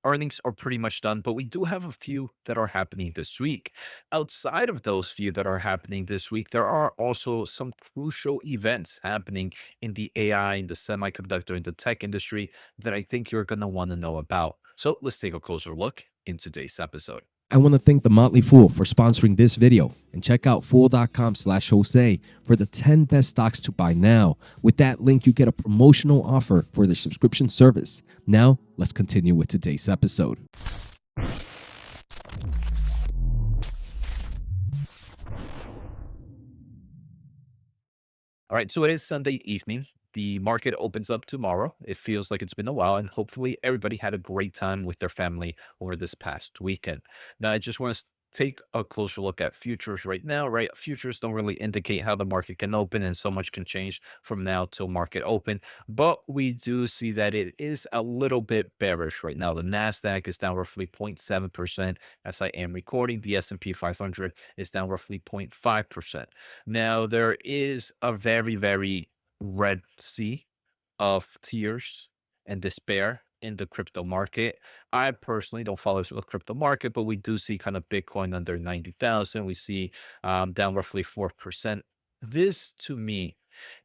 earnings are pretty much done, but we do have a few that are happening this week. Outside of those few that are happening this week, there are also some crucial events happening in the AI, in the semiconductor, in the tech industry that I think you're going to want to know about. So let's take a closer look in today's episode. I want to thank the Motley Fool for sponsoring this video, and check out fool.com/Jose for the 10 best stocks to buy now. With that link, you get a promotional offer for their subscription service. Now, let's continue with today's episode. All right, so it is Sunday evening. The market opens up tomorrow. It feels like it's been a while, and hopefully everybody had a great time with their family over this past weekend. Now, I just want to take a closer look at futures right now, right? Futures don't really indicate how the market can open, and so much can change from now till market open. But we do see that it is a little bit bearish right now. The Nasdaq is down roughly 0.7% as I am recording. The S&P 500 is down roughly 0.5%. Now, there is a very, very red sea of tears and despair in the crypto market. I personally don't follow the crypto market, but we do see kind of Bitcoin under 90,000. We see down roughly 4%. This to me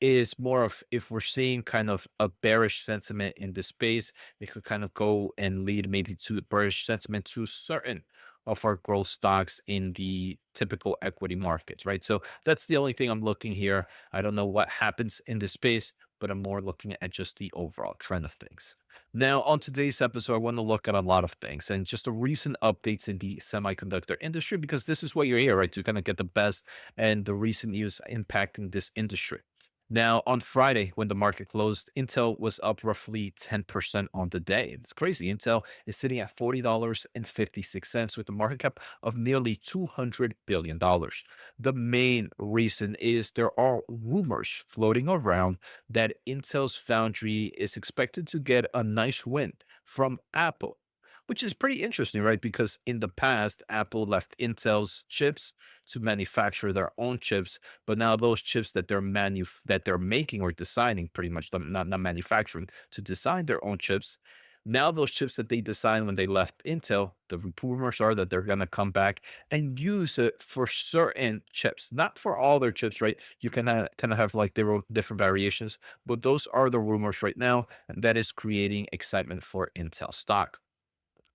is more of, if we're seeing kind of a bearish sentiment in the space, it could kind of go and lead maybe to bearish sentiment to certain of our growth stocks in the typical equity markets, right? So that's the only thing I'm looking here. I don't know what happens in this space, but I'm more looking at just the overall trend of things. Now, on today's episode, I want to look at a lot of things and just the recent updates in the semiconductor industry, because this is what you're here, right? To kind of get the best and the recent news impacting this industry. Now, on Friday, when the market closed, Intel was up roughly 10% on the day. It's crazy. Intel is sitting at $40.56 with a market cap of nearly $200 billion. The main reason is there are rumors floating around that Intel's foundry is expected to get a nice win from Apple, which is pretty interesting, right? Because in the past, Apple left Intel's chips to manufacture their own chips, but now those chips that they're making or designing, pretty much not manufacturing, to design their own chips. Now those chips that they designed when they left Intel, the rumors are that they're gonna come back and use it for certain chips, not for all their chips, right? You can kind of have like their own different variations, but those are the rumors right now, and that is creating excitement for Intel stock.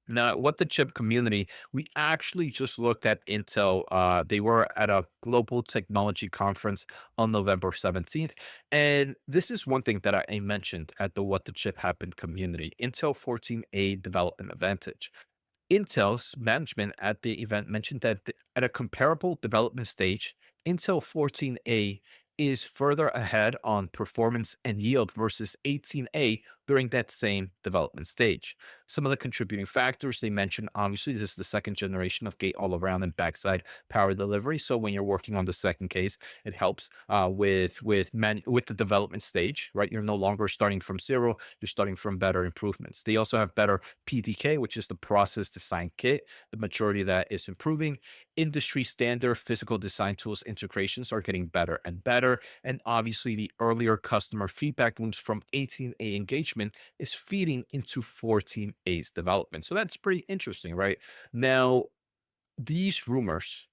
Now, what the chip community, we actually just looked at Intel. They were at a global technology conference on November 17th. And this is one thing that I mentioned at the What the Chip Happened community, Intel 14A development advantage. Intel's management at the event mentioned that at a comparable development stage, Intel 14A is further ahead on performance and yield versus 18A during that same development stage. Some of the contributing factors they mentioned, obviously, this is the second generation of gate all around and backside power delivery. So when you're working on the second case, it helps with the development stage, right? You're no longer starting from zero, you're starting from better improvements. They also have better PDK, which is the process design kit. The majority of that is improving. Industry standard physical design tools integrations are getting better and better. And obviously, the earlier customer feedback loops from 18A engagement is feeding into 14A's development. So that's pretty interesting, right? Now, these rumors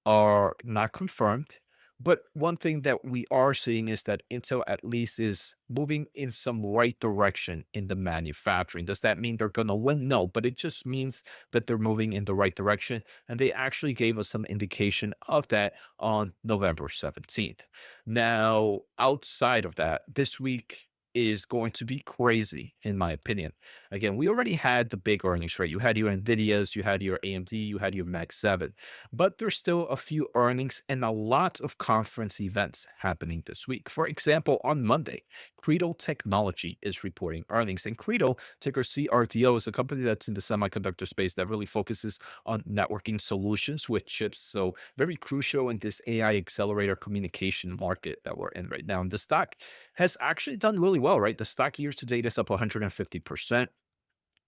are not confirmed. But one thing that we are seeing is that Intel at least is moving in some right direction in the manufacturing. Does that mean they're going to win? No, but it just means that they're moving in the right direction. And they actually gave us some indication of that on November 17th. Now, outside of that, this week is going to be crazy, in my opinion. Again, we already had the big earnings, right? You had your NVIDIAs, you had your AMD, you had your Max 7. But there's still a few earnings and a lot of conference events happening this week. For example, on Monday, Credo Technology is reporting earnings. And Credo, ticker CRTO, is a company that's in the semiconductor space that really focuses on networking solutions with chips. So very crucial in this AI accelerator communication market that we're in right now. And the stock has actually done really well, right? The stock year to date is up 150%.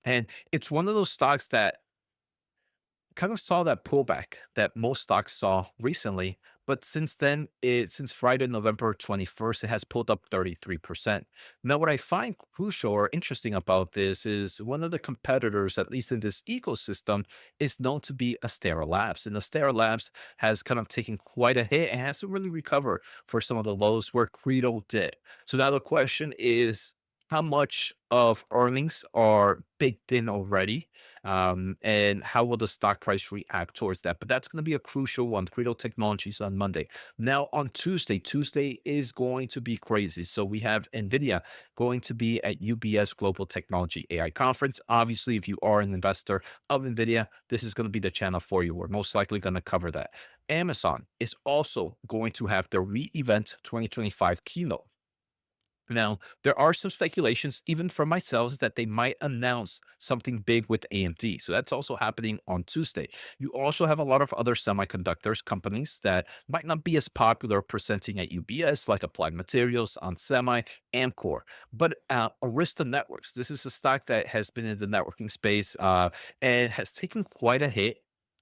And it's one of those stocks that kind of saw that pullback that most stocks saw recently, But since then, since Friday, November 21st, it has pulled up 33%. Now, what I find crucial or interesting about this is one of the competitors, at least in this ecosystem, is known to be Astera Labs. And Astera Labs has kind of taken quite a hit and hasn't really recovered for some of the lows where Credo did. So now the question is, how much of earnings are baked in already, and how will the stock price react towards that? But that's going to be a crucial one. Credo Technologies on Monday. Now on Tuesday is going to be crazy. So we have NVIDIA going to be at UBS Global Technology AI Conference. Obviously, if you are an investor of NVIDIA, this is going to be the channel for you. We're most likely going to cover that. Amazon is also going to have their re-event 2025 keynote. Now, there are some speculations, even from myself, that they might announce something big with AMD. So that's also happening on Tuesday. You also have a lot of other semiconductors companies that might not be as popular presenting at UBS, like Applied Materials, onsemi, Amcor. But Arista Networks, this is a stock that has been in the networking space and has taken quite a hit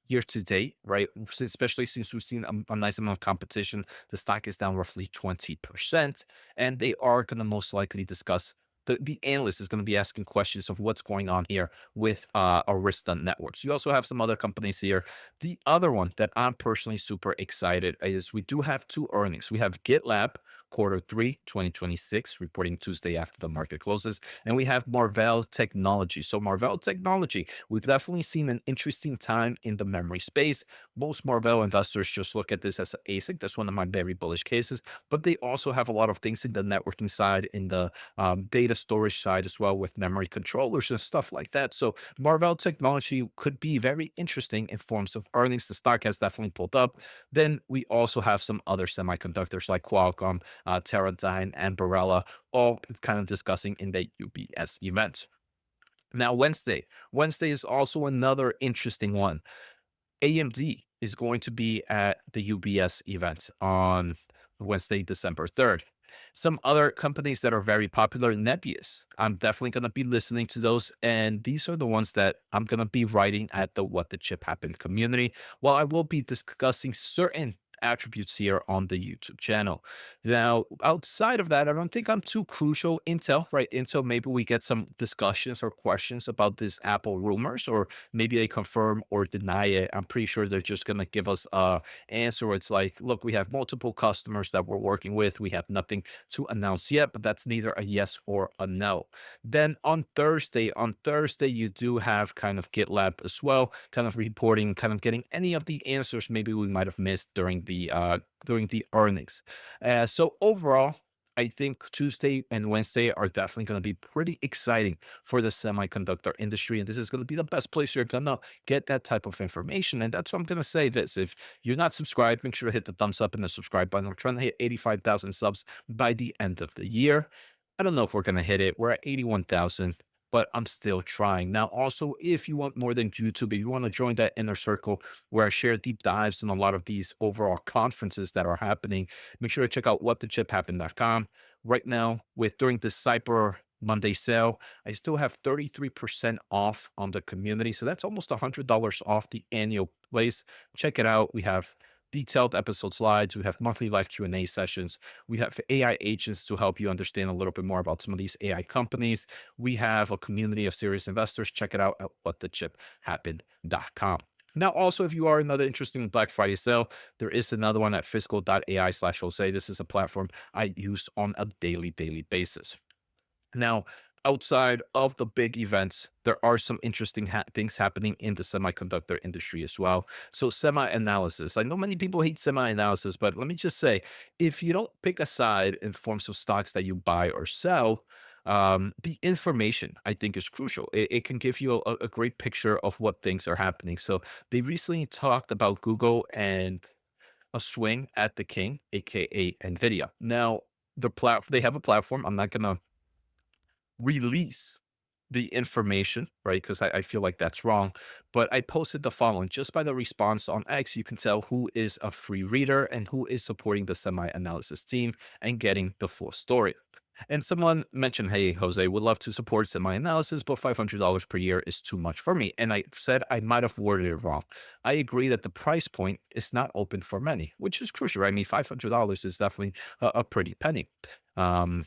year to date, right? Especially since we've seen a nice amount of competition. The stock is down roughly 20%, and they are going to most likely discuss. The analyst is going to be asking questions of what's going on here with Arista Networks. You also have some other companies here. The other one that I'm personally super excited is we do have two earnings. We have GitLab Q3 2026 reporting Tuesday after the market closes, and we have MRVL Technology. So MRVL Technology, we've definitely seen an interesting time in the memory space. Most MRVL investors just look at this as an ASIC. That's one of my very bullish cases, but they also have a lot of things in the networking side, in the data storage side as well, with memory controllers and stuff like that. So MRVL Technology could be very interesting in forms of earnings. The stock has definitely pulled up. Then we also have some other semiconductors like Qualcomm, Teradyne, and Barella, all kind of discussing in the UBS event. Now, Wednesday is also another interesting one. AMD is going to be at the UBS event on Wednesday, December 3rd. Some other companies that are very popular, NEBIUS. I'm definitely going to be listening to those. And these are the ones that I'm going to be writing at the What the Chip Happened community, while I will be discussing certain attributes here on the YouTube channel. Now, outside of that, I don't think I'm too crucial. Intel, right? Intel, maybe we get some discussions or questions about this Apple rumors, or maybe they confirm or deny it. I'm pretty sure they're just going to give us a answer where it's like, look, we have multiple customers that we're working with. We have nothing to announce yet, but that's neither a yes or a no. Then on Thursday, you do have kind of GitLab as well, kind of reporting, kind of getting any of the answers maybe we might have missed during the earnings. So overall, I think Tuesday and Wednesday are definitely going to be pretty exciting for the semiconductor industry. And this is going to be the best place you're going to get that type of information. And that's what I'm going to say this. If you're not subscribed, make sure to hit the thumbs up and the subscribe button. We're trying to hit 85,000 subs by the end of the year. I don't know if we're going to hit it. We're at 81,000, but I'm still trying. Now, also, if you want more than YouTube, if you want to join that inner circle where I share deep dives in a lot of these overall conferences that are happening, make sure to check out whatthechipHappened.com. Right now, with during the Cyber Monday sale, I still have 33% off on the community. So that's almost $100 off the annual place. Check it out. We have detailed episode slides. We have monthly live Q&A sessions. We have AI agents to help you understand a little bit more about some of these AI companies. We have a community of serious investors. Check it out at whatthechipHappened.com. Now, also, if you are another interesting Black Friday sale, there is another one at fiscal.ai/Jose. This is a platform I use on a daily basis. Now, outside of the big events, there are some interesting things happening in the semiconductor industry as well. So, semi analysis. I know many people hate semi analysis, but let me just say, if you don't pick a side in forms of stocks that you buy or sell, the information I think is crucial. It can give you a great picture of what things are happening. So, they recently talked about Google and a swing at the king, aka NVIDIA. Now, they have a platform. I'm not gonna release the information, right? Because I feel like that's wrong. But I posted the following just by the response on X, you can tell who is a free reader and who is supporting the semi analysis team and getting the full story. And someone mentioned, "Hey, Jose, would love to support semi-analysis, but $500 per year is too much for me." And I said I might have worded it wrong. I agree that the price point is not open for many, which is crucial. I mean, $500 is definitely a pretty penny. Um,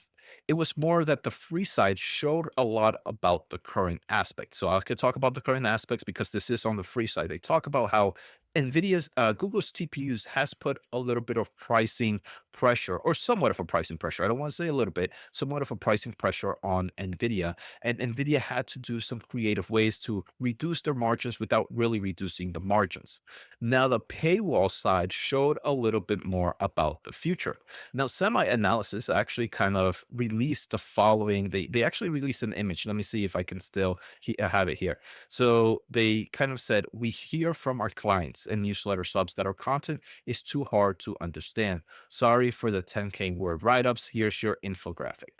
it was more that the free side showed a lot about the current aspects. So I could talk about the current aspects because this is on the free side. They talk about how Google's TPUs has put a little bit of pricing pressure, or somewhat of a pricing pressure. I don't want to say a little bit, somewhat of a pricing pressure on NVIDIA. And NVIDIA had to do some creative ways to reduce their margins without really reducing the margins. Now, the paywall side showed a little bit more about the future. Now, Semi Analysis actually kind of released the following. They actually released an image. Let me see if I can still have it here. So they kind of said, "We hear from our clients and newsletter subs that our content is too hard to understand. Sorry for the 10K word write-ups. Here's your infographic."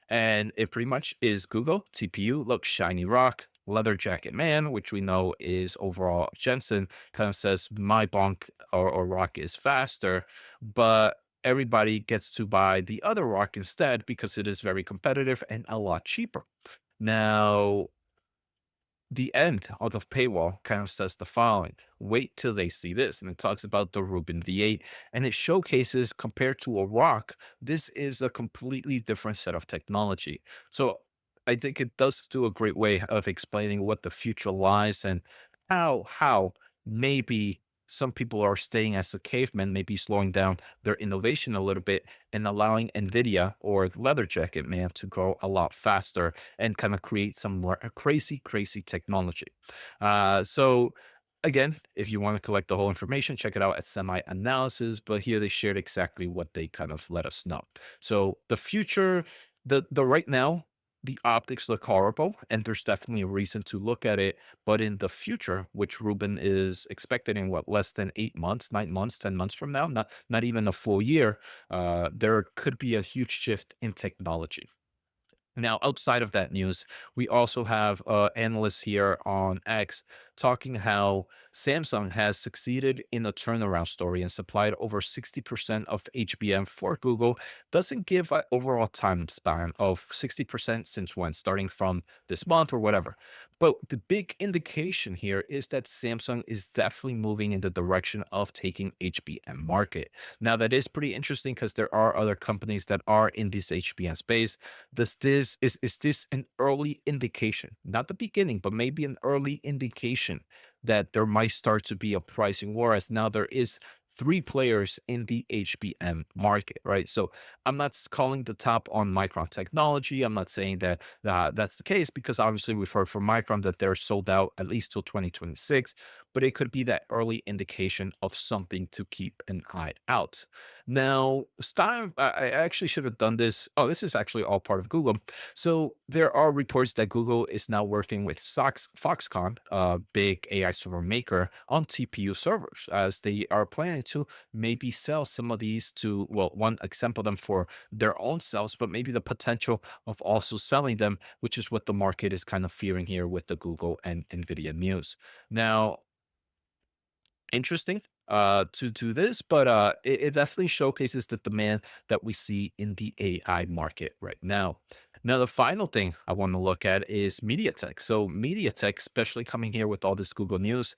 And it pretty much is Google, TPU, look, shiny rock, leather jacket man, which we know is overall Jensen, kind of says my bonk or rock is faster, but everybody gets to buy the other rock instead because it is very competitive and a lot cheaper. Now, the end of the paywall kind of says the following: wait till they see this. And it talks about the Rubin V8, and it showcases, compared to a rock, this is a completely different set of technology. So I think it does do a great way of explaining what the future lies, and how maybe some people are staying as a caveman, maybe slowing down their innovation a little bit and allowing NVIDIA or Leather Jacket Man to grow a lot faster and kind of create some more crazy technology. So again, if you want to collect the whole information, check it out at Semi Analysis. But here they shared exactly what they kind of let us know. So the future, the right now, the optics look horrible, and there's definitely a reason to look at it. But in the future, which Ruben is expected in what, less than 8 months, 9 months, 10 months from now, not even a full year, there could be a huge shift in technology. Now, outside of that news, we also have analysts here on X talking how Samsung has succeeded in a turnaround story and supplied over 60% of HBM for Google. Doesn't give an overall time span of 60% since when, starting from this month or whatever. But the big indication here is that Samsung is definitely moving in the direction of taking HBM market. Now, that is pretty interesting because there are other companies that are in this HBM space. Is this an early indication, not the beginning, but maybe an early indication that there might start to be a pricing war, as now there is three players in the HBM market, right? So I'm not calling the top on Micron technology. I'm not saying that that's the case, because obviously we've heard from Micron that they're sold out at least till 2026, but it could be that early indication of something to keep an eye out. Now, Stein, I actually should have done this. Oh, this is actually all part of Google. So there are reports that Google is now working with Foxconn, a big AI server maker, on TPU servers, as they are planning to maybe sell some of these to, well, one, example them for their own selves, but maybe the potential of also selling them, which is what the market is kind of fearing here with the Google and NVIDIA news. Now, interesting to this, but it definitely showcases the demand that we see in the AI market right now. Now, the final thing I want to look at is MediaTek. So MediaTek, especially coming here with all this Google news,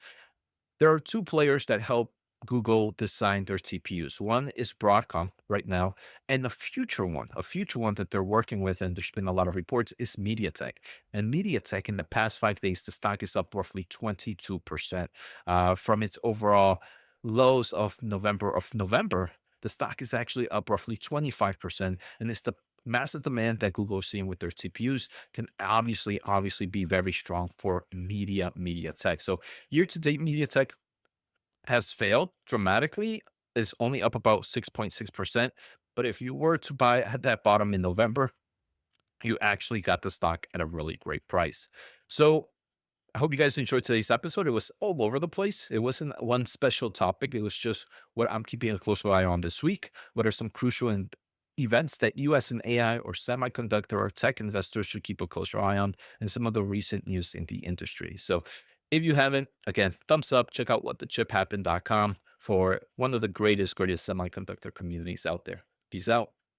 there are two players that help Google design their TPUs. One is Broadcom right now, and a future one that they're working with, and there's been a lot of reports, is MediaTek. And MediaTek, in the past 5 days, the stock is up roughly 22% from its overall lows of November. The stock is actually up roughly 25%, and it's the massive demand that Google is seeing with their TPUs can obviously be very strong for MediaTek. So year to date, MediaTek has failed dramatically, is only up about 6.6%. But if you were to buy at that bottom in November, you actually got the stock at a really great price. So I hope you guys enjoyed today's episode. It was all over the place. It wasn't one special topic. It was just what I'm keeping a close eye on this week. What are some crucial events that you as an AI or semiconductor or tech investors should keep a closer eye on, and some of the recent news in the industry. So if you haven't, again, thumbs up, check out whatthechiphappened.com for one of the greatest semiconductor communities out there. Peace out.